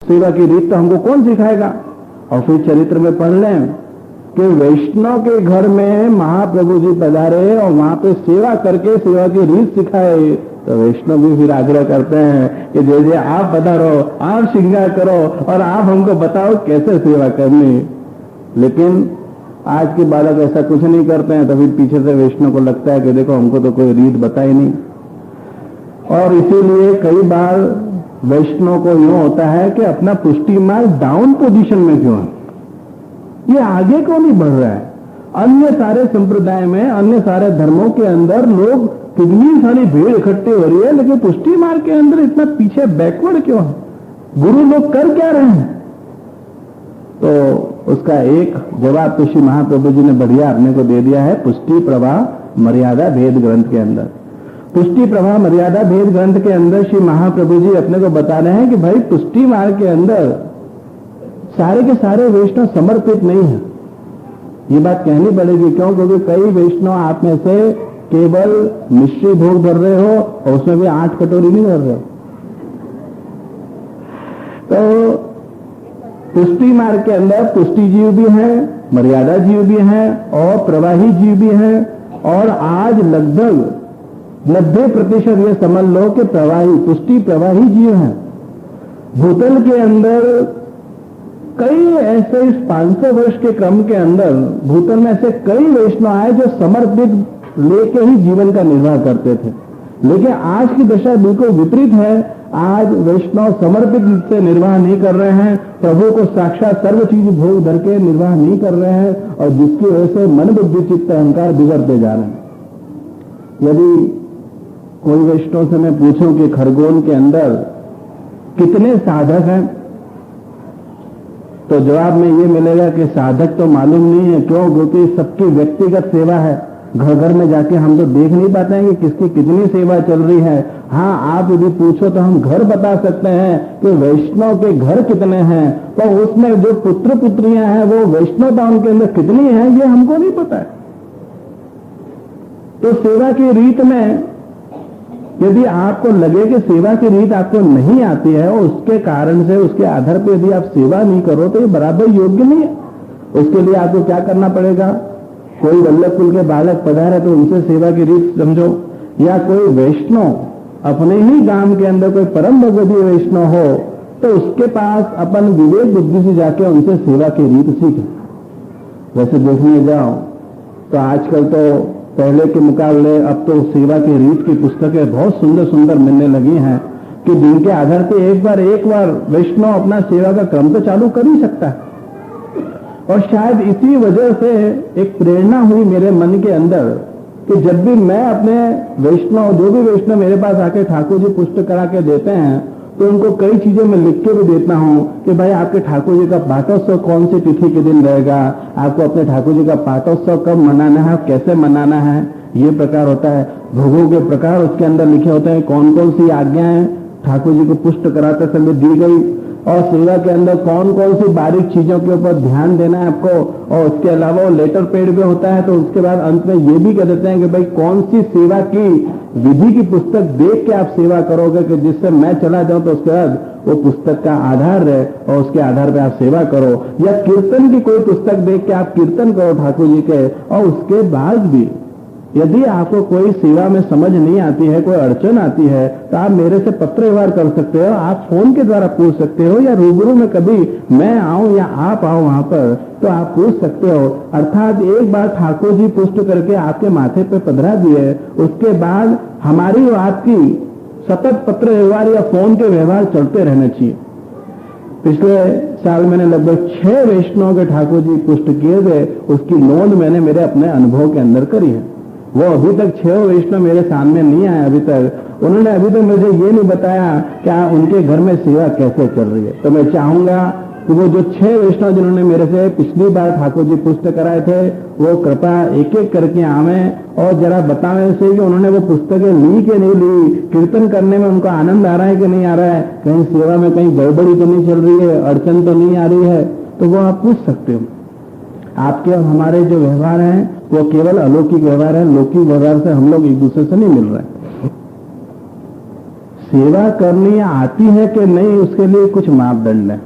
सेवा की रीत तो हमको कौन सिखाएगा। और फिर चरित्र में पढ़ लें कि वैष्णव के घर में महाप्रभु जी पधारे और वहां पे सेवा करके सेवा की रीत सिखाए, तो वैष्णव भी फिर आग्रह करते हैं कि जैसे आप पधारो, आप श्रृंगार करो और आप हमको बताओ कैसे सेवा करनी। लेकिन आज के बालक ऐसा कुछ नहीं करते हैं, तभी पीछे से वैष्णव को लगता है कि देखो हमको तो कोई रीत बताई नहीं। और इसीलिए कई बार वैष्णव को यूं होता है कि अपना पुष्टि मार्ग डाउन पोजीशन में क्यों है, ये आगे क्यों नहीं बढ़ रहा है। अन्य सारे संप्रदाय में, अन्य सारे धर्मों के अंदर लोग कितनी सारी भीड़ इकट्ठी हो रही है, लेकिन पुष्टि मार्ग के अंदर इतना पीछे बैकवर्ड क्यों है, गुरु लोग कर क्या रहे हैं। तो उसका एक जवाब तो श्री महाप्रभु जी ने बढ़िया अपने को दे दिया है पुष्टि प्रवाह मर्यादा भेद ग्रंथ के अंदर। पुष्टि प्रवाह मर्यादा भेद ग्रंथ के अंदर श्री महाप्रभु जी अपने को बता रहे हैं कि भाई पुष्टि मार्ग के अंदर सारे के सारे वैष्णव समर्पित नहीं है। ये बात कहनी पड़ेगी, क्यों? क्योंकि कई वैष्णव आप में से केवल मिश्री भोग भर रहे हो और उसमें भी 8 कटोरी नहीं भर रहे हो। तो पुष्टि मार्ग के अंदर पुष्टि जीव भी हैं, मर्यादा जीव भी हैं और प्रवाही जीव भी हैं। और आज लगभग 90% ये समझ लो कि प्रवाही पुष्टि प्रवाही जीव हैं। भूतल के अंदर कई ऐसे इस 500 वर्ष के क्रम के अंदर भूतल में ऐसे कई वैष्णव आए जो समर्पित लेके ही जीवन का निर्वाह करते थे। लेकिन आज की दशा बिल्कुल विपरीत है। आज वैष्णव समर्पित से निर्वाह नहीं कर रहे हैं, प्रभु को साक्षात सर्व चीज भोग धर के निर्वाह नहीं कर रहे हैं, और जिसकी वजह से मन बुद्धि चित्त अहंकार बिगड़ते जा रहे हैं। यदि कोई वैष्णव से मैं पूछूं कि खरगोन के अंदर कितने साधक हैं, तो जवाब में ये मिलेगा कि साधक तो मालूम नहीं है। क्यों? क्योंकि सबकी व्यक्तिगत सेवा है। घर घर में जाके हम तो देख नहीं पाते हैं कि किसकी कितनी सेवा चल रही है। हाँ, आप यदि पूछो तो हम घर बता सकते हैं कि वैष्णव के घर कितने हैं, तो उसमें जो पुत्र पुत्रियां हैं वो वैष्णवता उनके अंदर कितनी है ये हमको नहीं पता है। तो सेवा की रीत में यदि आपको लगे कि सेवा की रीत आपको नहीं आती है और उसके कारण से उसके आधार पर यदि आप सेवा नहीं करो तो ये बराबर योग्य नहीं है। उसके लिए आपको क्या करना पड़ेगा? कोई वल्लभ कुल के बालक पधारे तो उनसे सेवा की रीत समझो, या कोई वैष्णव अपने ही गांव के अंदर कोई परम भगवती वैष्णव हो तो उसके पास अपन विवेक बुद्धि से जाके उनसे सेवा की रीत सीखें। वैसे देखने जाओ तो आजकल तो पहले के मुकाबले अब तो सेवा की रीत की पुस्तकें बहुत सुंदर सुंदर मिलने लगी हैं कि जिनके आधार पर एक बार वैष्णव अपना सेवा का क्रम तो चालू कर ही सकता है। और शायद इसी वजह से एक प्रेरणा हुई मेरे मन के अंदर कि जब भी मैं अपने वैष्णव, जो भी वैष्णव मेरे पास आके ठाकुर जी पुष्ट करा के देते हैं, तो उनको कई चीजें मैं लिख के भी देता हूं कि भाई आपके ठाकुर जी का पाठोत्सव कौन सी तिथि के दिन रहेगा, आपको अपने ठाकुर जी का पाठोत्सव कब मनाना है, कैसे मनाना है, ये प्रकार होता है। भोगों के प्रकार उसके अंदर लिखे होते हैं, कौन कौन सी आज्ञाएं ठाकुर जी को पुष्ट कराते समय दी गई, और सेवा के अंदर कौन कौन सी बारीक चीजों के ऊपर ध्यान देना है आपको। और उसके अलावा वो लेटर पेड भी होता है, तो उसके बाद अंत में ये भी कह देते हैं कि भाई कौन सी सेवा की विधि की पुस्तक देख के आप सेवा करोगे कि जिससे मैं चला जाऊं तो उसके बाद वो पुस्तक का आधार रहे और उसके आधार पर आप सेवा करो। या कीर्तन की कोई पुस्तक देख के आप कीर्तन करो ठाकुर जी के। और उसके बाद भी यदि आपको कोई सेवा में समझ नहीं आती है, कोई अड़चन आती है, तो आप मेरे से पत्र व्यवहार कर सकते हो, आप फोन के द्वारा पूछ सकते हो, या रूबरू में कभी मैं आऊं या आप आओ वहां पर तो आप पूछ सकते हो। अर्थात एक बार ठाकुर जी पुष्ट करके आपके माथे पे पधरा दिए, उसके बाद हमारी और आपकी सतत पत्र व्यवहार या फोन के व्यवहार चलते रहने चाहिए। पिछले साल मैंने लगभग 6 वैष्णव के ठाकुर जी पुष्ट किए थे, उसकी नोंद मैंने मेरे अपने अनुभव के अंदर करी है। वो अभी तक 6 वैष्णव मेरे सामने नहीं आए अभी तक। उन्होंने अभी तक मुझे ये नहीं बताया कि उनके घर में सेवा कैसे चल रही है। तो मैं चाहूंगा कि वो जो 6 वैष्णव जिन्होंने मेरे से पिछली बार ठाकुर जी पुष्ट कराए थे, वो कृपा एक एक करके आवे और जरा बतावे से कि उन्होंने वो पुस्तकें ली कि नहीं ली, कीर्तन करने में उनको आनंद आ रहा है कि नहीं आ रहा है, कहीं सेवा में कहीं गड़बड़ी तो नहीं चल रही है, अड़चन तो नहीं आ रही है। तो वो आप पूछ सकते हो। आपके और हमारे जो व्यवहार हैं वो केवल अलौकिक व्यवहार है, लौकिक व्यवहार से हम लोग एक दूसरे से नहीं मिल रहे हैं। सेवा करनी आती है कि नहीं, उसके लिए कुछ मापदंड है।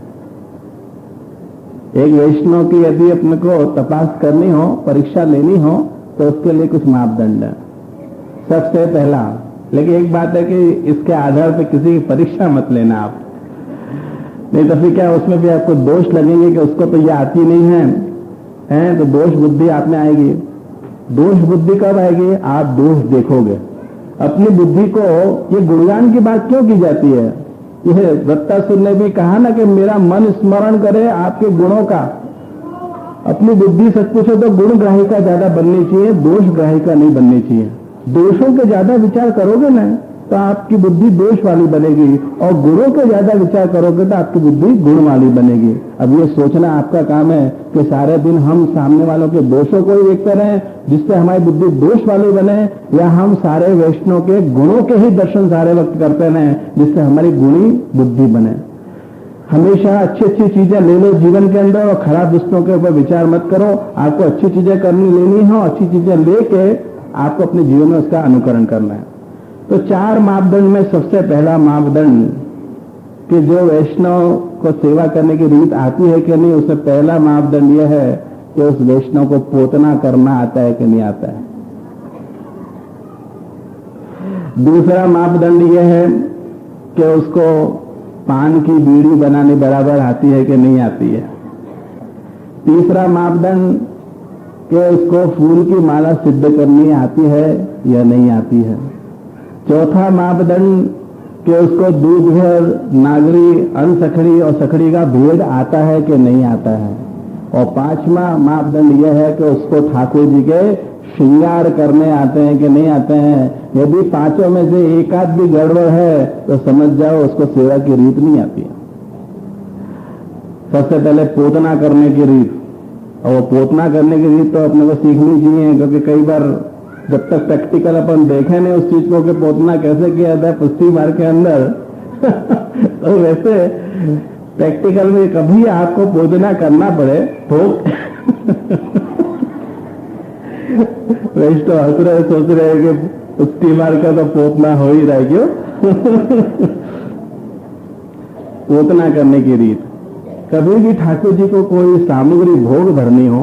एक वैष्णव की यदि अपने को तपास करनी हो, परीक्षा लेनी हो, तो उसके लिए कुछ मापदंड है। सबसे पहला, लेकिन एक बात है कि इसके आधार पर किसी की परीक्षा मत लेना आप, नहीं तो फिर क्या उसमें भी आपको दोष लगेंगे कि उसको तो ये आती नहीं है, तो दोष बुद्धि आप में आएगी। दोष बुद्धि कब आएगी? आप दोष देखोगे अपनी बुद्धि को। ये गुणगान की बात क्यों की जाती है? यह वृत्तासुर ने भी कहा ना कि मेरा मन स्मरण करे आपके गुणों का। अपनी बुद्धि सच पूछो तो गुण ग्राहिका ज्यादा बननी चाहिए, दोष ग्राहिका नहीं बननी चाहिए। दोषों के ज्यादा विचार करोगे ना तो आपकी बुद्धि दोष वाली बनेगी, और गुणों के ज्यादा विचार करोगे तो आपकी बुद्धि गुण वाली बनेगी। अब ये सोचना आपका काम है कि सारे दिन हम सामने वालों के दोषों को ही देखते रहें जिससे हमारी बुद्धि दोष वाली बने, या हम सारे वैष्णव के गुणों के ही दर्शन सारे वक्त करते रहें जिससे हमारी गुणी बुद्धि बने। हमेशा अच्छी अच्छी चीजें ले लो जीवन के अंदर और खराब दोस्तों के ऊपर विचार मत करो। आपको अच्छी चीजें करनी लेनी हो, अच्छी चीजें लेके आपको अपने जीवन में उसका अनुकरण करना है। तो 4 मापदंड में सबसे पहला मापदंड कि जो वैष्णव को सेवा करने की रीत आती है कि नहीं, उससे पहला मापदंड यह है कि उस वैष्णव को पोतना करना आता है कि नहीं आता है। दूसरा मापदंड यह है कि उसको पान की बीड़ी बनानी बराबर आती है कि नहीं आती है। तीसरा मापदंड कि उसको फूल की माला सिद्ध करनी आती है या नहीं आती है। चौथा मापदंड कि उसको दूध भर, नागरी, अनसखड़ी और सखड़ी का भेद आता है कि नहीं आता है। और 5वां मापदंड यह है कि उसको ठाकुर जी के श्रृंगार करने आते हैं कि नहीं आते हैं। यदि 5 में से एक आध भी गड़बड़ है तो समझ जाओ उसको सेवा की रीत नहीं आती है। सबसे पहले पोतना करने की रीत, और वो पोतना करने की रीत तो अपने को सीखनी चाहिए, क्योंकि कई बार जब तक प्रैक्टिकल अपन देखे नहीं उस चीज को कि पोतना कैसे किया था पुस्ती मार के अंदर तो वैसे प्रैक्टिकल में कभी आपको पोतना करना पड़े तो वैष्णव हंस रहे, सोच रहे हैं कि पुस्ती मार का तो पोतना हो ही रहा है क्यों पोतना करने की रीत। कभी भी ठाकुर जी को कोई सामग्री भोग धरनी हो,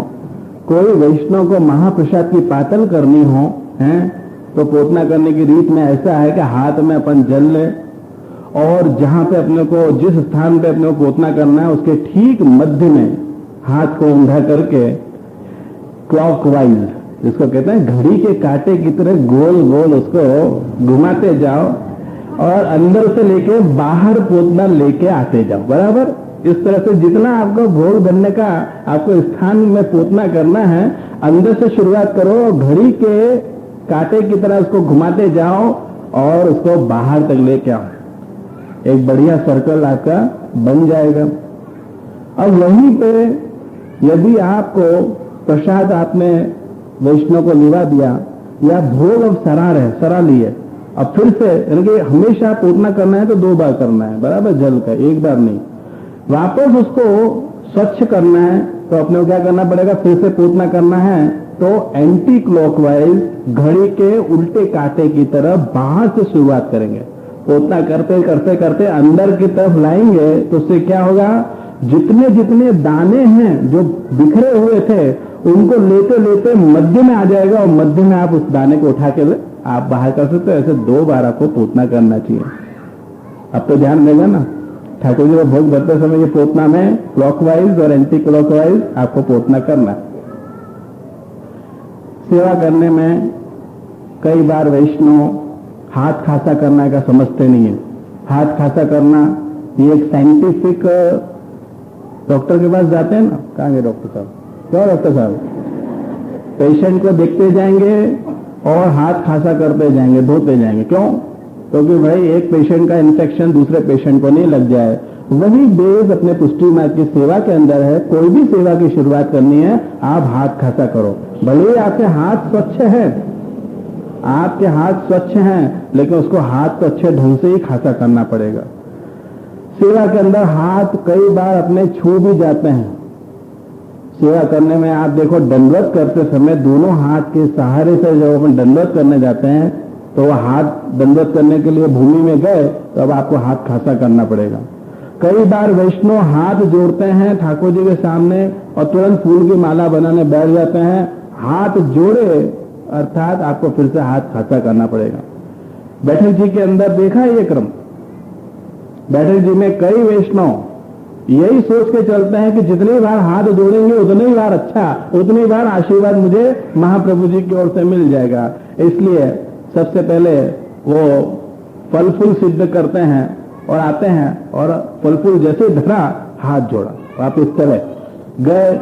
कोई वैष्णव को महाप्रसाद की पातल करनी हो, हैं, तो पोतना करने की रीत में ऐसा है कि हाथ में अपन जल ले और जहां पे अपने को, जिस स्थान पे अपने को पोतना करना है उसके ठीक मध्य में हाथ को ऊंधा करके क्लॉकवाइज, जिसको कहते हैं घड़ी के कांटे की तरह गोल गोल उसको घुमाते जाओ और अंदर से लेके बाहर पोतना लेके आते जाओ। बराबर इस तरह से जितना आपको भोग धरने का आपको स्थान में पोतना करना है, अंदर से शुरुआत करो, घड़ी के कांटे की तरह उसको घुमाते जाओ और उसको बाहर तक लेके आओ। एक बढ़िया सर्कल आपका बन जाएगा। अब वहीं पे यदि आपको प्रसाद आपने वैष्णव को लिवा दिया या भोग अब सरा लिए, अब फिर से यानी कि हमेशा पोतना करना है तो 2 बार करना है, बराबर, जल का 1 बार नहीं। वापस उसको स्वच्छ करना है तो अपने को क्या करना पड़ेगा, फिर से पोतना करना है तो एंटी क्लॉकवाइज घड़ी के उल्टे कांटे की तरह बाहर से शुरुआत करेंगे। पोतना करते करते करते अंदर की तरफ लाएंगे तो उससे क्या होगा, जितने जितने दाने हैं जो बिखरे हुए थे उनको लेते लेते मध्य में आ जाएगा और मध्य में आप उस दाने को उठा के आप बाहर कर सकते हो। ऐसे 2 बार आपको पोतना करना चाहिए। अब तो ध्यान देगा ना, ठाकुर जी को भोग धरते समय ये पोतना में क्लॉकवाइज और एंटी क्लॉकवाइज आपको पोतना करना। सेवा करने में कई बार वैष्णव हाथ खासा करना का समझते नहीं है। हाथ खासा करना ये एक साइंटिफिक, डॉक्टर के पास जाते हैं ना, कहाँ गए डॉक्टर साहब, क्यों डॉक्टर साहब, पेशेंट को देखते जाएंगे और हाथ खासा करते जाएंगे, धोते जाएंगे, क्यों? क्योंकि भाई एक पेशेंट का इन्फेक्शन दूसरे पेशेंट को नहीं लग जाए। वही बेस अपने पुष्टि मार्ग की सेवा के अंदर है। कोई भी सेवा की शुरुआत करनी है आप हाथ खासा करो, भले ही आपके हाथ स्वच्छ है, आपके हाथ स्वच्छ हैं, लेकिन उसको हाथ तो अच्छे ढंग से ही खासा करना पड़ेगा। सेवा के अंदर हाथ कई बार अपने छू भी जाते हैं। सेवा करने में आप देखो, दंडवत करते समय दोनों हाथ के सहारे से जब अपन दंडवत करने जाते हैं तो वो हाथ दंडवत करने के लिए भूमि में गए तो अब आपको हाथ खासा करना पड़ेगा। कई बार वैष्णव हाथ जोड़ते हैं ठाकुर जी के सामने और तुरंत फूल की माला बनाने बैठ जाते हैं। हाथ जोड़े अर्थात आपको फिर से हाथ खासा करना पड़ेगा। बैठक जी के अंदर देखा ये क्रम। बैठक जी में कई वैष्णव यही सोच के चलते हैं कि जितनी बार हाथ जोड़ेंगे उतनी बार अच्छा, उतनी बार आशीर्वाद मुझे महाप्रभु जी की ओर से मिल जाएगा। इसलिए सबसे पहले वो फल फूल सिद्ध करते हैं और आते हैं और फल फूल जैसे धरा हाथ जोड़ा, वापिस चले गए,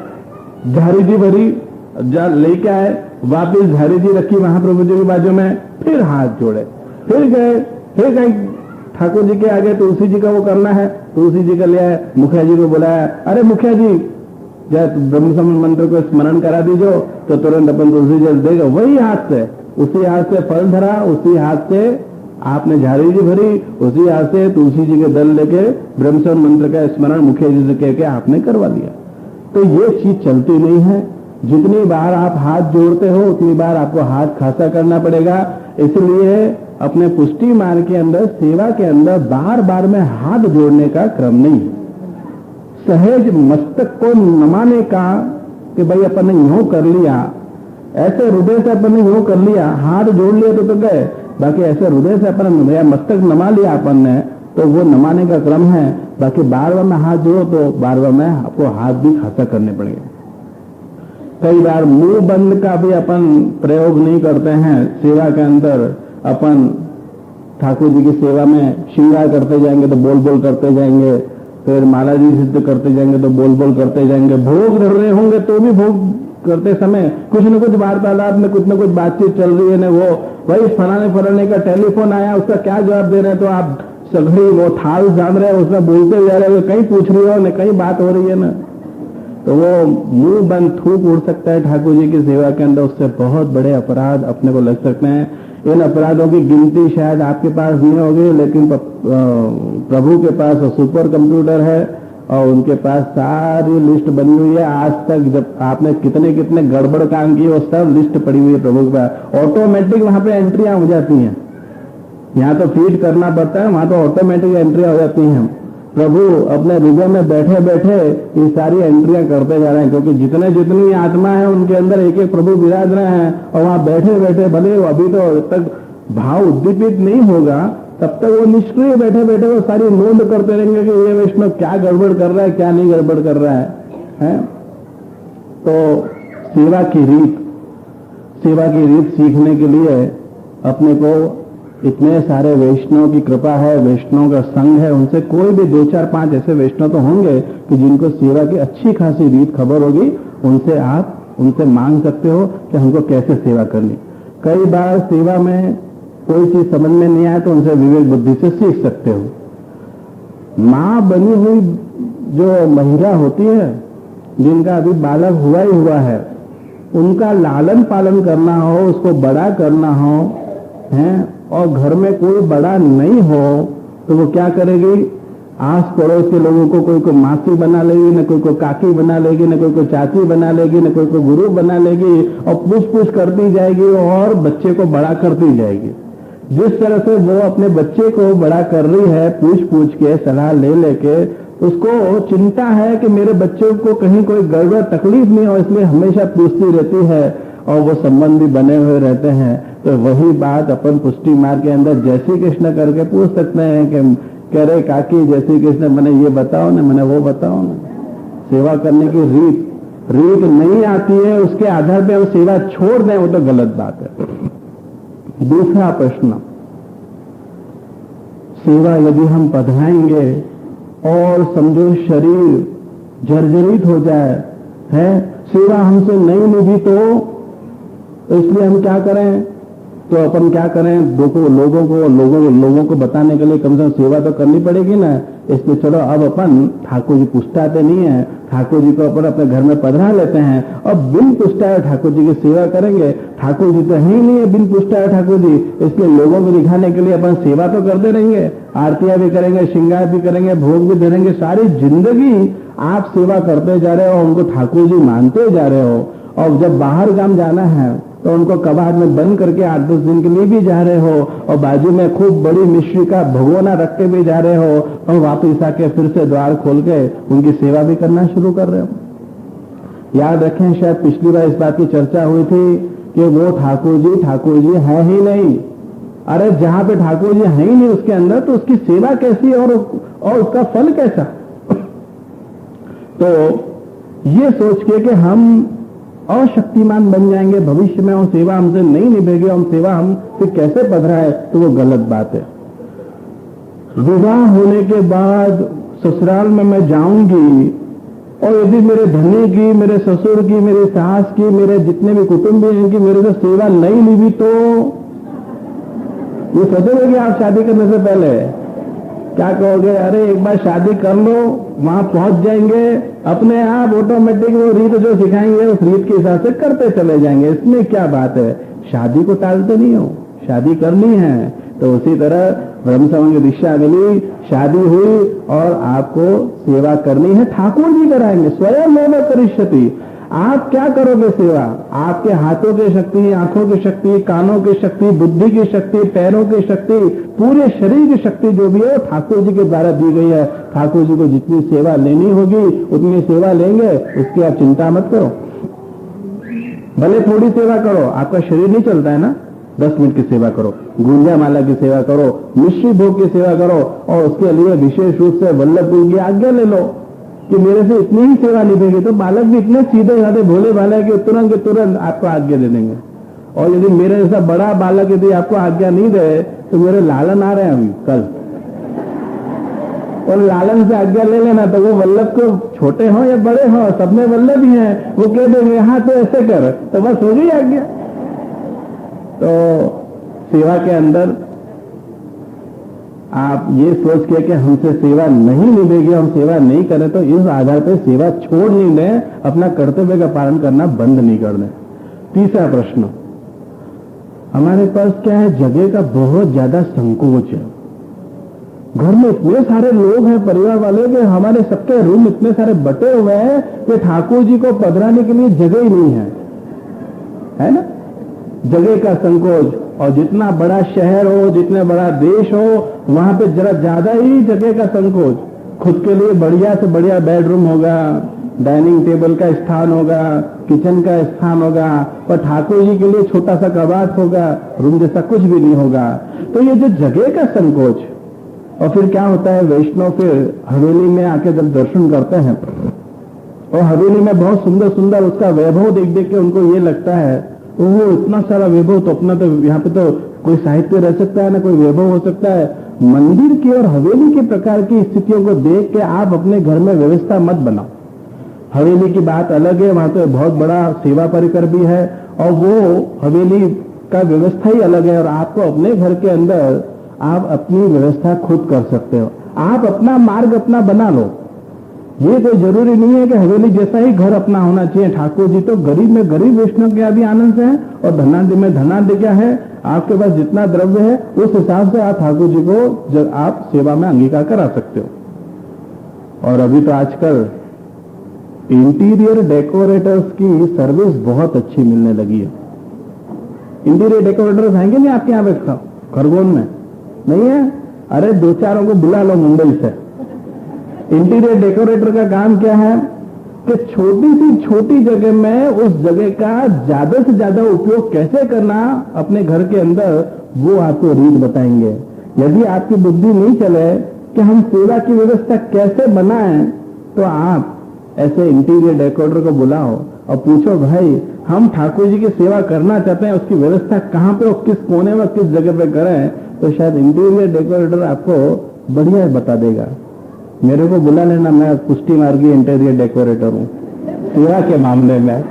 झारी जी भरी लेके आए, वापिस झारी जी रखी महाप्रभु जी के बाजू में, फिर हाथ जोड़े, फिर गए, फिर कहीं ठाकुर जी के आगे तुलसी जी का वो करना है, तुलसी जी का ले आए, मुखिया जी को बुलाया, अरे मुखिया जी जय ब्रह्म समाज मंत्र को स्मरण करा दीजो, तो तुरंत अपन तुलसी जी देगा वही हाथ से, उसी हाथ से फल धरा, उसी हाथ से आपने झाड़ी जी भरी, उसी हाथ से तुलसी जी के दल लेके ब्रह्म समाज मंत्र का स्मरण मुखिया जी से कह के आपने करवा दिया। तो ये चीज चलती नहीं है। जितनी बार आप हाथ जोड़ते हो उतनी बार आपको हाथ खासा करना पड़ेगा। इसलिए अपने पुष्टि मार्ग के अंदर, सेवा के अंदर बार बार में हाथ जोड़ने का क्रम नहीं है। सहज मस्तक को नमाने का कि भाई अपन ने यूं कर लिया, ऐसे हृदय से अपन ने यूं कर लिया, हाथ जोड़ लिया तो गए, बाकी ऐसे हृदय से अपन ने मस्तक नमा लिया अपन ने, तो वो नमाने का क्रम है। बाकी बार बार में हाथ जोड़ो तो बार बार में आपको हाथ भी खासा करने पड़ेंगे। कई बार मुंह बंद का भी अपन प्रयोग नहीं करते हैं। सेवा के अंदर अपन ठाकुर जी की सेवा में श्रृंगार करते जाएंगे तो बोल बोल करते जाएंगे, फिर माला जी सिद्ध करते जाएंगे तो बोल बोल करते जाएंगे, भोग धर रहे होंगे तो भी भोग करते समय कुछ न कुछ वार्तालाप में कुछ न कुछ बातचीत चल रही है ना, वो वही फलाने का टेलीफोन आया, उसका क्या जवाब दे रहे हैं, तो आप सघड़ी वो थाल जान रहे हो, उसमें बोलते जा रहे हो, कहीं पूछ रही हो ना कहीं बात हो रही है ना, तो वो मुंह बंद थूक उड़ सकता है ठाकुर जी की सेवा के अंदर। उससे बहुत बड़े अपराध अपने को लग सकते हैं। इन अपराधों की गिनती शायद आपके पास नहीं होगी, लेकिन प्रभु के पास सुपर कंप्यूटर है और उनके पास सारी लिस्ट बनी हुई है। आज तक जब आपने कितने कितने गड़बड़ काम किए वो सब लिस्ट पड़ी हुई है प्रभु के पास। ऑटोमेटिक वहां पे एंट्रियां हो जाती हैं। यहाँ तो फीड करना पड़ता है, वहां तो ऑटोमेटिक एंट्रियां हो जाती हैं। प्रभु अपने हृदय में बैठे बैठे ये सारी एंट्रियां करते जा रहे हैं, क्योंकि जितने जितनी आत्मा है उनके अंदर एक एक प्रभु विराज रहे हैं, और वहां बैठे बैठे भले अभी तो तक भाव उद्दीपित नहीं होगा, तब तक वो निष्क्रिय बैठे बैठे वो सारी नोंद करते रहेंगे कि ये वैष्णव क्या गड़बड़ कर रहा है, क्या नहीं गड़बड़ कर रहा है? तो सेवा की रीत सीखने के लिए अपने को इतने सारे वैष्णव की कृपा है, वैष्णव का संग है, उनसे कोई भी 2 4 5 ऐसे वैष्णव तो होंगे कि जिनको सेवा की अच्छी खासी रीत खबर होगी, उनसे आप उनसे मांग सकते हो कि हमको कैसे सेवा करनी। कई बार सेवा में कोई चीज समझ में नहीं आए तो उनसे विवेक बुद्धि से सीख सकते हो। मां बनी हुई जो महिला होती है, जिनका अभी बालक हुआ ही हुआ है, उनका लालन पालन करना हो, उसको बड़ा करना हो है, और घर में कोई बड़ा नहीं हो तो वो क्या करेगी? आस पड़ोस के लोगों को कोई को मासी बना लेगी, न कोई को काकी बना लेगी, न कोई को चाची बना लेगी, न कोई को गुरु बना लेगी, और पूछ करती जाएगी और बच्चे को बड़ा करती जाएगी। जिस तरह से वो अपने बच्चे को बड़ा कर रही है, पूछ के सलाह ले लेके, उसको चिंता है कि मेरे बच्चे को कहीं कोई गड़बड़ तकलीफ नहीं हो, इसलिए हमेशा पूछती रहती है और वो संबंधी बने हुए रहते हैं। तो वही बात अपन पुष्टि मार्ग के अंदर जय श्री कृष्ण करके पूछ सकते हैं कि कह रहे काकी जय श्री कृष्ण, मैंने ये बताओ ना, मैंने वो बताओ ना। सेवा करने की रीत नहीं आती है, उसके आधार पे हम सेवा छोड़ दें, वो तो गलत बात है। दूसरा प्रश्न, सेवा यदि हम पढ़ाएंगे और समझो शरीर जर्जरित हो जाए है, सेवा हमसे नहीं निभी तो इसलिए हम क्या करें? तो अपन क्या करें? लोगों को बताने के लिए कम से कम सेवा तो करनी पड़ेगी ना। इसलिए चलो अब अपन ठाकुर जी पुछताते नहीं है, ठाकुर जी को अपन अपने घर में पधरा लेते हैं और बिन पुछताए ठाकुर जी की सेवा करेंगे। ठाकुर जी तो है ही नहीं है बिन पुछताए ठाकुर जी, इसलिए लोगों को दिखाने के लिए अपन सेवा तो करते रहेंगे, आरतियां भी करेंगे, श्रृंगार भी करेंगे, भोग भी देंगे। सारी जिंदगी आप सेवा करते जा रहे हो, उनको ठाकुर जी मानते जा रहे हो, और जब बाहर गांव जाना है तो उनको कबाड़ में बंद करके 8-10 दिन के लिए भी जा रहे हो, और बाजू में खूब बड़ी मिश्री का भगोना रख के भी जा रहे हो, और वापस आके फिर से द्वार खोल के उनकी सेवा भी करना शुरू कर रहे हो। याद रखें, शायद पिछली बार इस बात की चर्चा हुई थी कि वो ठाकुर जी है ही नहीं। अरे जहां पे ठाकुर जी है ही नहीं उसके अंदर, तो उसकी सेवा कैसी और उसका फल कैसा? तो ये सोच के कि हम अशक्तिमान बन जाएंगे भविष्य में और सेवा हमसे नहीं निभेगी, हम सेवा हम फिर कैसे पधराए, तो वो गलत बात है। विवाह होने के बाद ससुराल में मैं जाऊंगी, और यदि मेरे धनी की, मेरे ससुर की, मेरे सास की, मेरे जितने भी कुटुंबी हैं कि मेरे से सेवा नहीं निभी, तो ये सोचोगे कि आप शादी करने से पहले क्या कहोगे? अरे एक बार शादी कर लो, वहां पहुंच जाएंगे, अपने आप ऑटोमेटिक वो रीत जो सिखाएंगे उस रीत के हिसाब से करते चले जाएंगे। इसमें क्या बात है? शादी को टालते नहीं हो, शादी करनी है। तो उसी तरह ब्रह्मसमाज दीक्षा मिली, शादी हुई और आपको सेवा करनी है, ठाकुर जी कराएंगे। स्वयं एव करिष्यति। आप क्या करोगे सेवा? आपके हाथों की शक्ति, आंखों की शक्ति, कानों की शक्ति, बुद्धि की शक्ति, पैरों की शक्ति, पूरे शरीर की शक्ति जो भी है ठाकुर जी के द्वारा दी गई है। ठाकुर जी को जितनी सेवा लेनी होगी उतनी सेवा लेंगे, उसकी आप चिंता मत करो। भले थोड़ी सेवा करो, आपका शरीर नहीं चलता है ना, 10 मिनट की सेवा करो, गुंजा माला की सेवा करो, मिश्री भोग की सेवा करो, और उसके लिए विशेष रूप से वल्लभ गुरु की आज्ञा ले लो कि मेरे से इतनी ही सेवा निभेगी। तो बालक भी इतने सीधे साधे भोले भाले कि तुरंत के तुरंत आपको आज्ञा दे देंगे। और यदि मेरे जैसा बड़ा बालक यदि आपको आज्ञा नहीं दे, तो मेरे लालन आ रहे हैं अभी कल, और लालन से आज्ञा ले लेना, तो वो वल्लभ को छोटे हो या बड़े हो सब में वल्लभ ही हैं, वो कह देंगे हाँ तो ऐसे कर, तो बस हो गई आज्ञा। तो सेवा के अंदर आप ये सोच के कि हमसे सेवा नहीं निभेगी, हम सेवा नहीं करें, तो इस आधार पर सेवा छोड़ नहीं दें, अपना कर्तव्य का पालन करना बंद नहीं कर दें। तीसरा प्रश्न, हमारे पास क्या है? जगह का बहुत ज्यादा संकोच है। घर में इतने सारे लोग हैं, परिवार वाले, कि हमारे सबके रूम इतने सारे बटे हुए हैं कि ठाकुर जी को पधराने के लिए जगह ही नहीं है ना? जगह का संकोच। और जितना बड़ा शहर हो, जितना बड़ा देश हो, वहां पे जरा ज्यादा ही जगह का संकोच। खुद के लिए बढ़िया से बढ़िया बेडरूम होगा, डाइनिंग टेबल का स्थान होगा, किचन का स्थान होगा, और ठाकुर जी के लिए छोटा सा कबाट होगा, रूम जैसा कुछ भी नहीं होगा। तो ये जो जगह का संकोच, और फिर क्या होता है, वैष्णव फिर हवेली में आके जब दर्शन करते हैं, और हवेली में बहुत सुंदर सुंदर उसका वैभव देख देख के उनको ये लगता है, वो इतना सारा वैभव, तो अपना तो यहाँ पे तो कोई साहित्य रह सकता है ना, कोई वैभव हो सकता है। मंदिर की और हवेली के प्रकार की स्थितियों को देख के आप अपने घर में व्यवस्था मत बनाओ। हवेली की बात अलग है, वहां तो बहुत बड़ा सेवा परिकर भी है, और वो हवेली का व्यवस्था ही अलग है। और आपको अपने घर के अंदर आप अपनी व्यवस्था खुद कर सकते हो, आप अपना मार्ग अपना बना लो। ये कोई जरूरी नहीं है कि हवेली जैसा ही घर अपना होना चाहिए। ठाकुर जी तो गरीब में गरीब वैष्णव के भी आनंद से है, और धनाढ्य में धनाढ्य क्या है, आपके पास जितना द्रव्य है उस हिसाब से आप ठाकुर जी को आप सेवा में अंगीकार करा सकते हो। और अभी तो आजकल इंटीरियर डेकोरेटर्स की सर्विस बहुत अच्छी मिलने लगी है। इंटीरियर डेकोरेटर्स आएंगे नहीं आपके यहाँ पे खरगोन में? नहीं है? अरे 2-4 को बुला लो मुंबई से। इंटीरियर डेकोरेटर का काम क्या है कि छोटी सी छोटी जगह में उस जगह का ज्यादा से ज्यादा उपयोग कैसे करना अपने घर के अंदर, वो आपको रीत बताएंगे। यदि आपकी बुद्धि नहीं चले कि हम सेवा की व्यवस्था कैसे बनाएं, तो आप ऐसे इंटीरियर डेकोरेटर को बुलाओ और पूछो, भाई हम ठाकुर जी की सेवा करना चाहते हैं, उसकी व्यवस्था कहां पे और किस कोने में किस जगह पे करें, तो शायद इंटीरियर डेकोरेटर आपको बढ़िया बता देगा। मेरे को बुला लेना, मैं पुष्टि मार्गी इंटीरियर डेकोरेटर हूं सेवा के मामले में।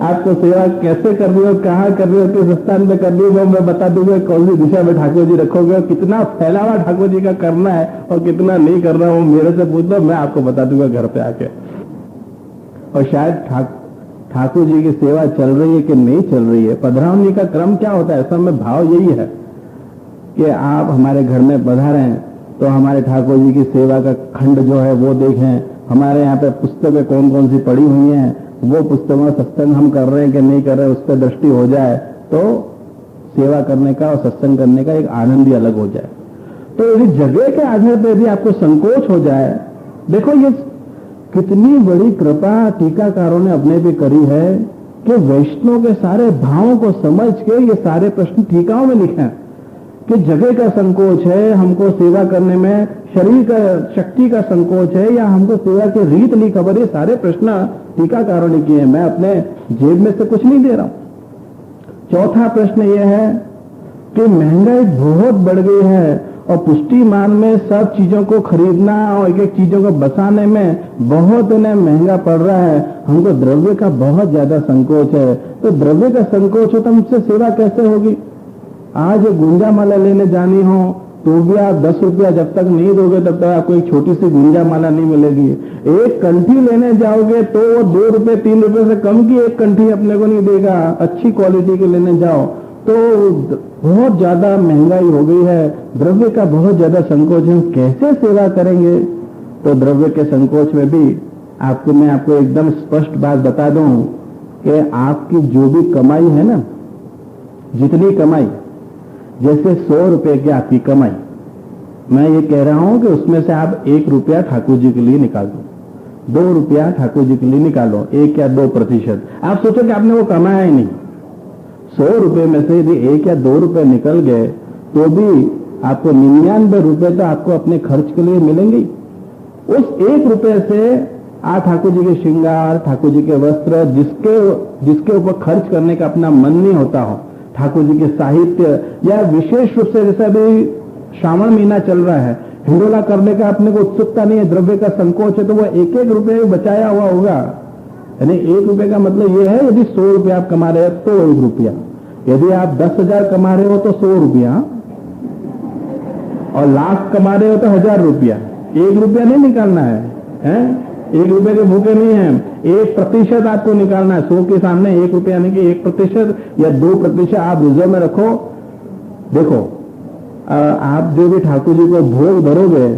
आपको सेवा कैसे करनी हो, कहाँ करनी हो, किस स्थान पे करनी हो, मैं बता दूंगा। कौन सी दिशा में ठाकुर जी रखोगे, कितना फैलावा ठाकुर जी का करना है और कितना नहीं करना, वो मेरे से पूछ लो, मैं आपको बता दूंगा घर पे आके। और शायद ठाकुर जी की सेवा चल रही है कि नहीं चल रही है, पधरावनी का क्रम क्या होता है, सब में भाव यही है कि आप हमारे घर में पधारे हैं तो हमारे ठाकुर जी की सेवा का खंड जो है वो देखें, हमारे यहाँ पे पुस्तकें कौन कौन सी पड़ी हुई हैं, वो पुस्तकों सत्संग हम कर रहे हैं कि नहीं कर रहे हैं उस पर दृष्टि हो जाए तो सेवा करने का और सत्संग करने का एक आनंद ही अलग हो जाए। तो यदि जगह के आधार पर यदि आपको संकोच हो जाए, देखो ये कितनी बड़ी कृपा टीकाकारों ने अपने पे करी है कि वैष्णव के सारे भावों को समझ के ये सारे प्रश्न टीकाओं में लिखे हैं कि जगह का संकोच है, हमको सेवा करने में शरीर का शक्ति का संकोच है, या हमको सेवा की रीत नहीं खबर, ये सारे प्रश्न टीकाकारों ने किए हैं। मैं अपने जेब में से कुछ नहीं दे रहा हूं। चौथा प्रश्न यह है कि महंगाई बहुत बढ़ गई है और पुष्टिमान में सब चीजों को खरीदना और एक एक चीजों को बसाने में बहुत उन्हें महंगा पड़ रहा है, हमको द्रव्य का बहुत ज्यादा संकोच है। तो द्रव्य का संकोच हो तो मुझसे सेवा कैसे होगी? आज गुंजा माला लेने जानी हो तो भी आप 10 रुपया जब तक नहीं दोगे तब तक आपको एक छोटी सी गुंजा माला नहीं मिलेगी। एक कंठी लेने जाओगे तो वो 2 रुपए 3 रुपए से कम की एक कंठी अपने को नहीं देगा। अच्छी क्वालिटी के लेने जाओ तो बहुत ज्यादा महंगाई हो गई है, द्रव्य का बहुत ज्यादा संकोच है, कैसे सेवा करेंगे? तो द्रव्य के संकोच में भी मैं आपको एकदम स्पष्ट बात बता दूं कि आपकी जो भी कमाई है ना, जितनी कमाई, जैसे 100 रुपए की आपकी कमाई, मैं ये कह रहा हूं कि उसमें से आप 1 रुपया ठाकुर जी के लिए निकाल दो, 2 रुपया ठाकुर जी के लिए निकालो, 1 या 2%। आप सोचो कि आपने वो कमाया ही नहीं। 100 रुपए में से यदि 1 या 2 रुपए निकल गए तो भी आपको 99 रुपए तो आपको अपने खर्च के लिए मिलेंगे। उस 1 रुपए से आप ठाकुर जी के श्रृंगार, ठाकुर जी के वस्त्र, जिसके ऊपर खर्च करने का अपना मन नहीं होता हो, ठाकुर जी के साहित्य, या विशेष रूप से जैसे अभी श्रावण महीना चल रहा है, हिंडोला करने का अपने को उत्सुकता नहीं है, द्रव्य का संकोच है, तो वो 1-1 रुपये बचाया हुआ होगा। यानी 1 रुपये का मतलब ये है यदि 100 रुपये आप कमा रहे हो तो 1 रुपया, यदि आप 10,000 कमा रहे हो तो 100 रुपया, और लाख कमा रहे हो तो 1000 रुपया। 1 रुपया नहीं निकालना है, 1 रुपये के भूखे नहीं है, 1% आपको निकालना है। 100 के सामने 1 रुपया नहीं कि 1% या 2% आप रिजर्व में रखो। देखो आप जो भी ठाकुर जी को भोग धरोगे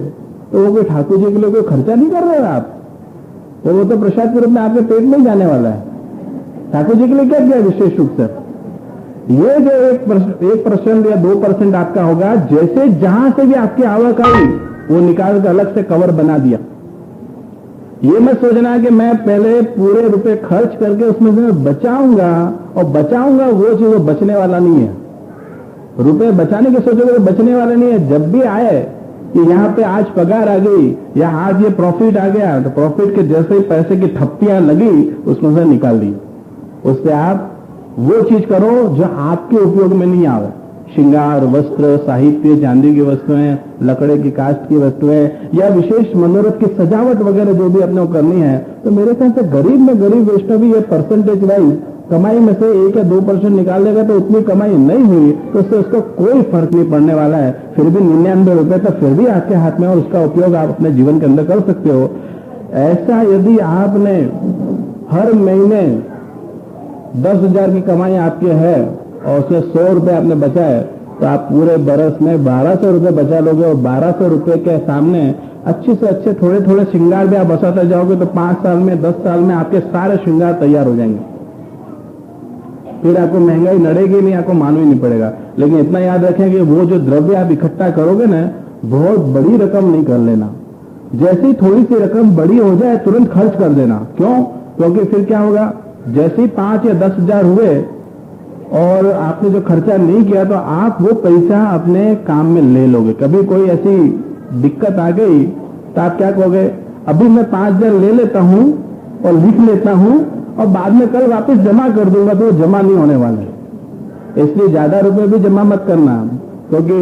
तो वो कोई ठाकुर जी के लिए कोई खर्चा नहीं कर रहे हो आप, तो वो तो प्रसाद के रूप में आपके पेट में ही जाने वाला है। ठाकुर जी के लिए क्या किया विशेष रूप से? ये जो 1% या 2% आपका होगा, जैसे जहां से भी आपकी आवक आई वो निकाल कर अलग से कवर बना दिया। ये मत सोचना कि मैं पहले पूरे रुपए खर्च करके उसमें से बचाऊंगा, और बचाऊंगा वो चीज, वो बचने वाला नहीं है। रुपए बचाने के सोचोगे तो बचने वाला नहीं है। जब भी आए कि यहाँ पे आज पगार आ गई या आज ये प्रॉफिट आ गया, तो प्रॉफिट के जैसे ही पैसे की थप्पियां लगी उसमें से निकाल दी। उससे आप वो चीज करो जो आपके उपयोग में नहीं आवे। श्रृंगार, वस्त्र, साहित्य, चांदी की वस्तुएं, लकड़े की काष्ठ की वस्तुएं, या विशेष मनोरथ की सजावट वगैरह जो भी अपने को करनी है, तो मेरे ख्याल से गरीब में गरीब वैष्णव भी ये परसेंटेज वाइज कमाई में से 1 या 2% निकाल देगा तो उतनी कमाई नहीं हुई तो उससे उसको कोई फर्क नहीं पड़ने वाला है। फिर भी 99 रुपए तो फिर भी आपके हाथ में, और उसका उपयोग आप अपने जीवन के अंदर कर सकते हो। ऐसा यदि आपने हर महीने 10,000 की कमाई आपकी है और उसमें 100 रुपए आपने बचाए, तो आप पूरे बरस में 1200 रुपए बचा लोगे, और 1200 रुपए के सामने अच्छे से अच्छे थोड़े थोड़े श्रृंगार भी आप बसाते जाओगे तो 5 साल में, 10 साल में आपके सारे श्रृंगार तैयार हो जाएंगे। फिर आपको महंगाई नड़ेगी नहीं, आपको मालूम ही नहीं पड़ेगा। लेकिन इतना याद रखें कि वो जो द्रव्य आप इकट्ठा करोगे ना, बहुत बड़ी रकम नहीं कर लेना। जैसी थोड़ी सी रकम बड़ी हो जाए तुरंत खर्च कर देना। क्यों? क्योंकि फिर क्या होगा, जैसे ही 5 या 10,000 हुए और आपने जो खर्चा नहीं किया तो आप वो पैसा अपने काम में ले लोगे। कभी कोई ऐसी दिक्कत आ गई तो आप क्या कहोगे, अभी मैं 5,000 ले लेता हूं और लिख लेता हूं और बाद में कल वापस जमा कर दूंगा, तो वो जमा नहीं होने वाला है। इसलिए ज्यादा रुपए भी जमा मत करना, क्योंकि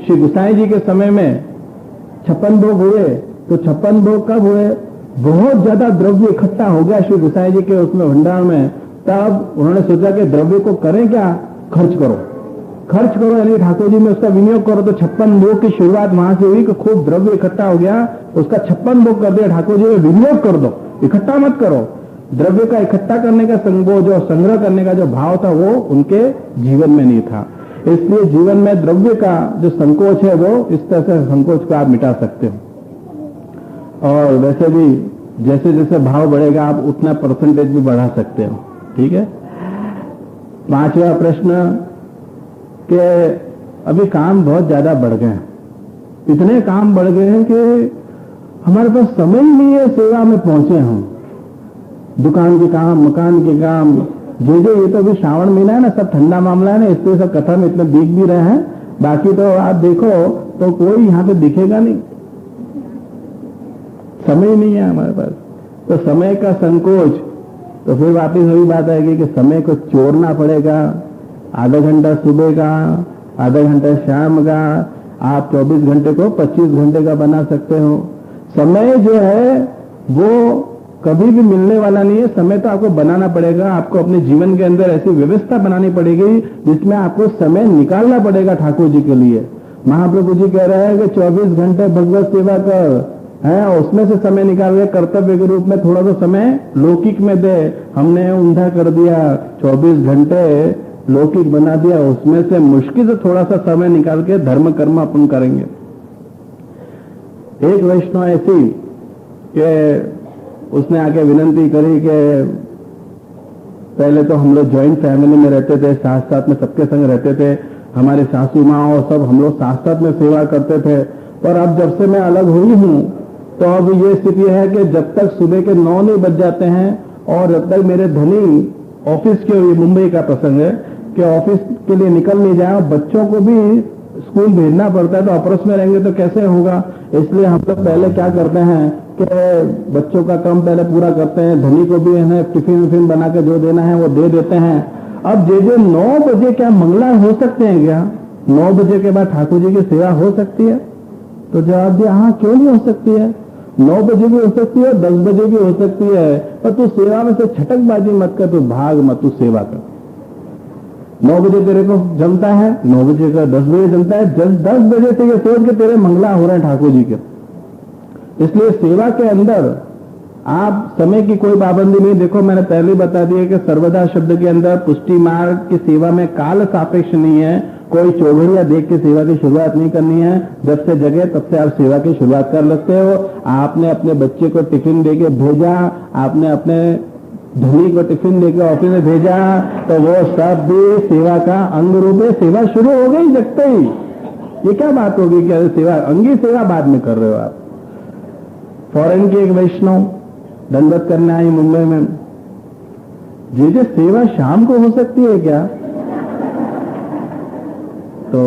श्री गुसाई जी के समय में 56 भोग हुए, तो 56 भोग कब हुए, बहुत ज्यादा द्रव्य इकट्ठा हो गया श्री गुसाई जी के उसमें भंडार में। तब उन्होंने सोचा कि द्रव्य को करें क्या, खर्च करो, खर्च करो, यानी ठाकुर जी में उसका विनियोग करो। तो 56 भोग की शुरुआत वहां से हुई कि खूब द्रव्य इकट्ठा हो गया, उसका 56 भोग कर दिया, ठाकुर जी में विनियोग कर दो, इकट्ठा मत करो। द्रव्य का इकट्ठा करने का जो संग्रह करने का जो भाव था वो उनके जीवन में नहीं था। इसलिए जीवन में द्रव्य का जो संकोच है वो इस तरह से संकोच को आप मिटा सकते हो। और वैसे भी जैसे जैसे भाव बढ़ेगा आप उतना परसेंटेज भी बढ़ा सकते हो। ठीक है। 5वां प्रश्न कि अभी काम बहुत ज्यादा बढ़ गए हैं, इतने काम बढ़ गए हैं कि हमारे पास समय ही नहीं है सेवा में पहुंचे हम। दुकान के काम, मकान के काम, जो ये तो अभी श्रावण महीना है ना, सब ठंडा मामला है ना, इसलिए सब कथा में इतना दिख भी रहे हैं। बाकी तो आप देखो तो कोई यहां पे दिखेगा नहीं, समय नहीं है हमारे पास। तो समय का संकोच, तो फिर वापिस वही बात आएगी कि समय को चोरना पड़ेगा। आधा घंटा सुबह का, आधा घंटा शाम का, आप 24 घंटे को 25 घंटे का बना सकते हो। समय जो है वो कभी भी मिलने वाला नहीं है। समय तो आपको बनाना पड़ेगा। आपको अपने जीवन के अंदर ऐसी व्यवस्था बनानी पड़ेगी जिसमें आपको समय निकालना पड़ेगा ठाकुर जी के लिए। महाप्रभु जी कह रहे हैं कि 24 घंटे भगवत सेवा कर, है उसमें से समय निकाल के कर्तव्य के रूप में थोड़ा सा समय लौकिक में दे। हमने ऊंधा कर दिया, 24 घंटे लौकिक बना दिया, उसमें से मुश्किल से थोड़ा सा समय निकाल के धर्म कर्म अपन करेंगे। एक वैष्णव ऐसी कि उसने आके विनंती करी कि पहले तो हम लोग ज्वाइंट फैमिली में रहते थे, साथ साथ में सबके संग रहते थे, हमारी सासू माँ और सब हम लोग साथ साथ में सेवा करते थे। पर अब जब से मैं अलग हुई हूं तो अब ये स्थिति है कि जब तक सुबह के 9 नहीं बज जाते हैं और जब तक मेरे धनी ऑफिस के, मुंबई का प्रसंग है कि ऑफिस के लिए निकल नहीं जाए, बच्चों को भी स्कूल भेजना पड़ता है, तो अपरस में रहेंगे तो कैसे होगा। इसलिए हम लोग पहले क्या करते हैं कि बच्चों का काम पहले पूरा करते हैं, धनी को भी है टिफिन विफिन बना के जो देना है वो दे देते हैं। अब जे 9 बजे क्या मंगला हो सकते हैं क्या? 9 बजे के बाद ठाकुर जी की सेवा हो सकती है? तो जवाब दिया हाँ, क्यों नहीं हो सकती है। 9 बजे भी हो सकती है, 10 बजे भी हो सकती है, पर तू सेवा में से छटकबाजी मत कर, तू भाग मत, तू सेवा कर। 9 बजे तेरे को जमता है, 9 बजे का 10 बजे जमता है, 10 बजे से ये सोच के तेरे मंगला हो रहे हैं ठाकुर जी के। इसलिए सेवा के अंदर आप समय की कोई पाबंदी नहीं। देखो मैंने पहले बता दिया कि सर्वदा शब्द के अंदर पुष्टि मार्ग की सेवा में काल सापेक्ष नहीं है। कोई चौघड़िया देख के सेवा की शुरुआत नहीं करनी है। जब से जगह तब से आप सेवा की शुरुआत कर सकते हो। आपने अपने बच्चे को टिफिन देके भेजा, आपने अपने धनी को टिफिन देके ऑफिस में भेजा, तो वो सब भी सेवा का अंग रूप है। सेवा शुरू हो गई जगते ही। ये क्या बात होगी कि सेवा, अंगी सेवा बाद में कर रहे हो आप। फॉरेन की एक वैष्णव दंडवत करने आई मुंबई में, जे सेवा शाम को हो सकती है क्या? तो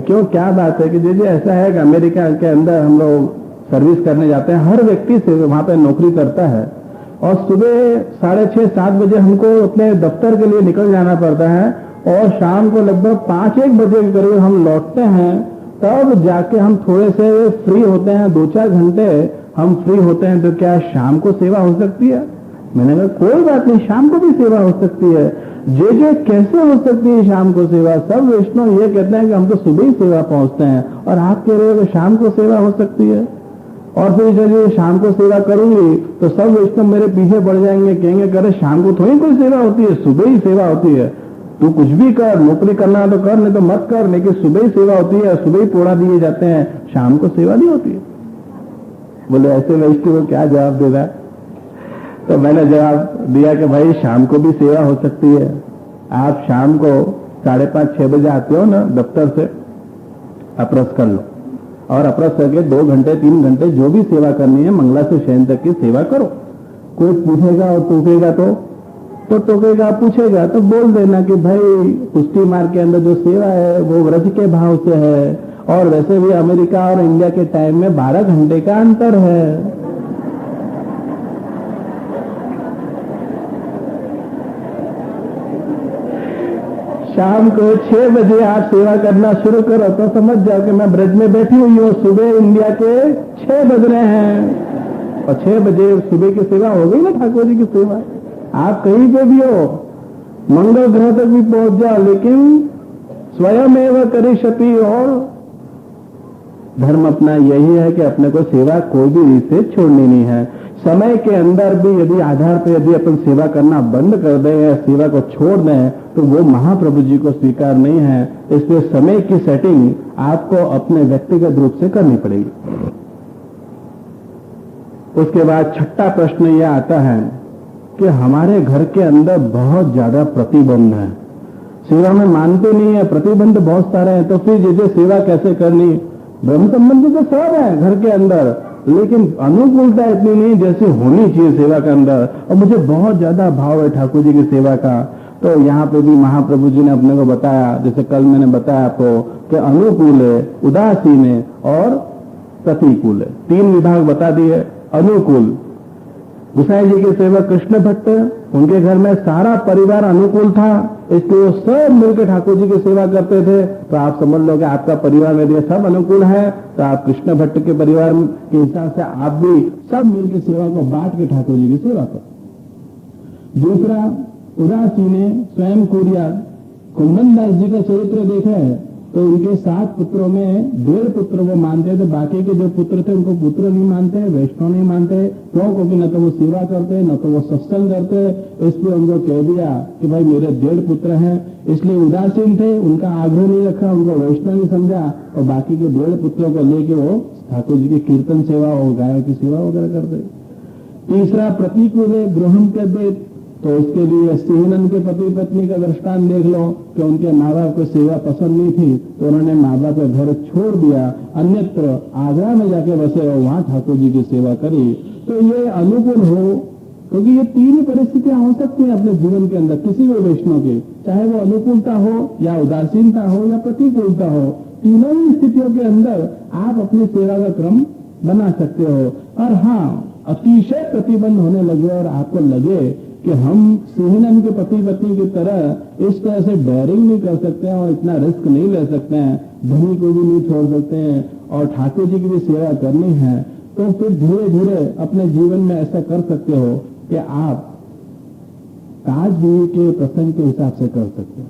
क्यों, क्या बात है कि जे ऐसा है कि अमेरिका के अंदर हम लोग सर्विस करने जाते हैं, हर व्यक्ति से वहां पे नौकरी करता है और सुबह 6:30-7 बजे हमको अपने दफ्तर के लिए निकल जाना पड़ता है और शाम को लगभग 5-1 बजे के करीब हम लौटते हैं। तब जाके हम थोड़े से फ्री होते हैं, 2-4 घंटे हम फ्री होते हैं। तो क्या शाम को सेवा हो सकती है? मैंने कहा कोई बात नहीं, शाम को भी सेवा हो सकती है। जे कैसे हो सकती है शाम को सेवा? सब वैष्णव ये कहते हैं कि हम तो सुबह ही सेवा पहुंचते हैं और आप कह रहे हो कि शाम को सेवा हो सकती है। और फिर जब शाम को सेवा करूंगी तो सब वैष्णव मेरे पीछे पड़ जाएंगे, कहेंगे करे शाम को थोड़ी कोई सेवा होती है, सुबह ही सेवा होती है। तू कुछ भी कर, नौकरी करना तो कर, नहीं तो मत कर, लेकिन सुबह ही सेवा होती है, सुबह ही पोड़ा दिए जाते हैं, शाम को सेवा नहीं होती है। बोले ऐसे वैष्णव को क्या जवाब देगा? तो मैंने जवाब दिया कि भाई शाम को भी सेवा हो सकती है। आप शाम को 5:30-6 बजे आते हो ना दफ्तर से, अपरस कर लो और अपरस करके 2 घंटे 3 घंटे जो भी सेवा करनी है मंगला से शयन तक की सेवा करो। कोई पूछेगा और टोकेगा तो टोकेगा, पूछेगा तो बोल देना कि भाई पुष्टि मार्ग के अंदर जो सेवा है वो व्रज के भाव से है और वैसे भी अमेरिका और इंडिया के टाइम में 12 घंटे का अंतर है। शाम को 6 बजे आप सेवा करना शुरू करो तो समझ जाओ कि मैं ब्रज में बैठी हुई हूँ, सुबह इंडिया के 6 बज रहे हैं और 6 बजे सुबह की सेवा हो गई ना ठाकुर जी की सेवा। आप कहीं पे भी हो, मंगल ग्रह तक भी पहुंच जाओ, लेकिन स्वयं एवं करिष्यति। और धर्म अपना यही है कि अपने को सेवा कोई भी रीत से छोड़नी नहीं है। समय के अंदर भी यदि आधार पर यदि अपन सेवा करना बंद कर दें या सेवा को छोड़ दें तो वो महाप्रभु जी को स्वीकार नहीं है। इसलिए समय की सेटिंग आपको अपने व्यक्तिगत रूप से करनी पड़ेगी। उसके बाद छठा प्रश्न यह आता है कि हमारे घर के अंदर बहुत ज्यादा प्रतिबंध है, सेवा में मानते नहीं है, प्रतिबंध बहुत सारे हैं, तो फिर जैसे सेवा कैसे करनी? ब्रह्म संबंधी तो सब है घर के अंदर, लेकिन अनुकूलता इतनी नहीं जैसे होनी चाहिए सेवा के अंदर। और मुझे बहुत ज्यादा भाव है ठाकुर जी की सेवा का, तो यहाँ पे भी महाप्रभु जी ने अपने को बताया, जैसे कल मैंने बताया आपको कि अनुकूल है, उदासीन है और प्रतिकूल है, 3 विभाग बता दिए। अनुकूल, गोसाई जी के सेवक कृष्ण भट्ट, उनके घर में सारा परिवार अनुकूल था, इसलिए वो सब मिलकर ठाकुर जी की सेवा करते थे। तो आप समझ लो कि आपका परिवार में सब अनुकूल है, तो आप कृष्ण भट्ट के परिवार के हिसाब से आप भी सब मिलकर सेवा को बांट के ठाकुर जी की सेवा करो। दूसरा, उदासीन स्वयं कुरिया, कुंदन दास जी का चरित्र देखा है तो उनके 7 पुत्रों में 1.5 पुत्र वो मानते थे, बाकी के जो पुत्र थे उनको पुत्र नहीं मानते, वैष्णव नहीं मानते। क्यों? क्योंकि न तो वो सेवा करते, न तो वो सत्संग करते, इसलिए उनको कह दिया कि भाई मेरे 1.5 पुत्र हैं, इसलिए उदासीन थे, उनका आग्रह नहीं रखा, उनको वैष्णव नहीं समझा, और बाकी के 1.5 पुत्रों को लेके वो ठाकुर जी की कीर्तन सेवा और गायों की सेवा वगैरह करते। तीसरा, प्रतिकूल है गृहम के देत, तो उसके लिए सिंहनन के पति पत्नी का दृष्टांत देख लो कि उनके माँ बाप को सेवा पसंद नहीं थी, तो उन्होंने माँ बाप का घर छोड़ दिया, अन्यत्र आगरा में जाके बसे और वहां ठाकुर जी की सेवा करी। तो ये अनुकूल हो, क्योंकि ये 3 परिस्थितियां हो सकती हैं अपने जीवन के अंदर किसी भी वैष्णव की, चाहे वो अनुकूलता हो या उदासीनता हो या प्रतिकूलता हो, तीनों ही स्थितियों के अंदर आप अपनी सेवा का क्रम बना सकते हो। और हाँ, अतिशय प्रतिबंध होने लगे और आपको लगे कि हम सिंहनन के पति पत्नी की तरह इस तरह से डेयरिंग नहीं कर सकते हैं और इतना रिस्क नहीं ले सकते हैं, धनी को भी नहीं छोड़ सकते हैं और ठाकुर जी की भी सेवा करनी है, तो फिर धीरे धीरे अपने जीवन में ऐसा कर सकते हो कि आप ताज बीवी के प्रसंग के हिसाब से कर सकते हो।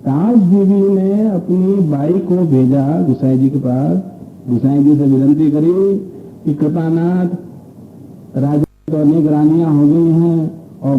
ताज बीवी ने अपनी बाई को भेजा गोसाई जी के पास, गोसाई जी से विनती करी कि कृपानाथ, राजा तो अनेक रानियां हो गई हैं और